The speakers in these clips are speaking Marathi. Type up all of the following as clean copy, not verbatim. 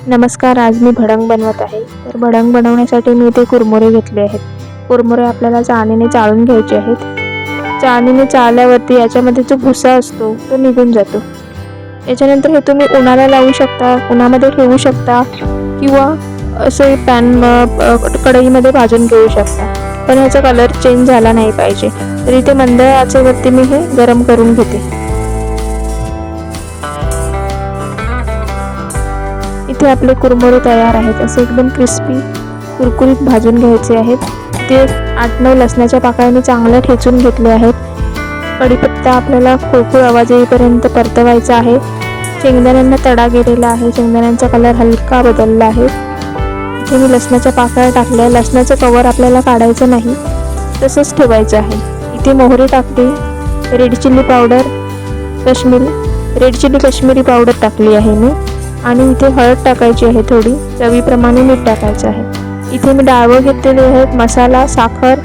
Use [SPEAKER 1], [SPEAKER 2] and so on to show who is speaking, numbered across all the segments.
[SPEAKER 1] नमस्कार, आज मी भडंग बनवत आहे. तर भडंग बनवण्यासाठी मी इथे कुरमुरे घेतले आहेत. कुरमुरे आपल्याला चाळणीने चाळून घ्यायचे आहेत. चाळणीने चाळल्यावरती याच्यामध्ये जो भुसा असतो तो निघून जातो. याच्यानंतर हे तुम्ही उन्हाला लावू शकता, उन्हामध्ये ठेवू शकता किंवा असे कढईमध्ये भाजून घेऊ शकता. पण ह्याचा कलर चेंज झाला नाही पाहिजे. तर इथे मंद आचेवरती मी हे गरम करून घेते. इथे आपले कुरमुरे तयार आहेत. असे एकदम क्रिस्पी कुरकुरीत भाजून घ्यायचे आहेत. ते 8-9 लसणाच्या पाकळ्यांनी चांगल्या ठेचून घेतले आहेत. कढीपत्ता आपल्याला खळखळ आवाज येईपर्यंत परतवायचा आहे. शेंगदाण्यांना तडा गेलेला आहे. शेंगदाण्यांचा कलर हलका बदलला आहे. इथे मी लसणाच्या पाकळ्या टाकल्या. लसणाचं कवर आपल्याला काढायचं नाही, तसंच ठेवायचं आहे. इथे मोहरी टाकली. रेड चिली कश्मीरी पावडर टाकली आहे मी. आणि इथे हळद टाकायची आहे थोडी. चवीप्रमाणे मीठ टाकायचं आहे. इथे मी डाळवं घेतलेले आहेत. मसाला, साखर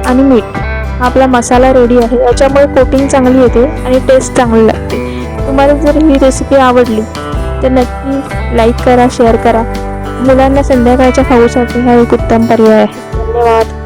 [SPEAKER 1] आणि मीठ. हा आपला मसाला रेडी आहे. याच्यामुळे कोटिंग चांगली येते आणि टेस्ट चांगली लागते. तुम्हाला जर ही रेसिपी आवडली तर नक्की लाईक करा, शेअर करा. मुलांना संध्याकाळच्या खाऊसाठी हा एक उत्तम पर्याय आहे. धन्यवाद.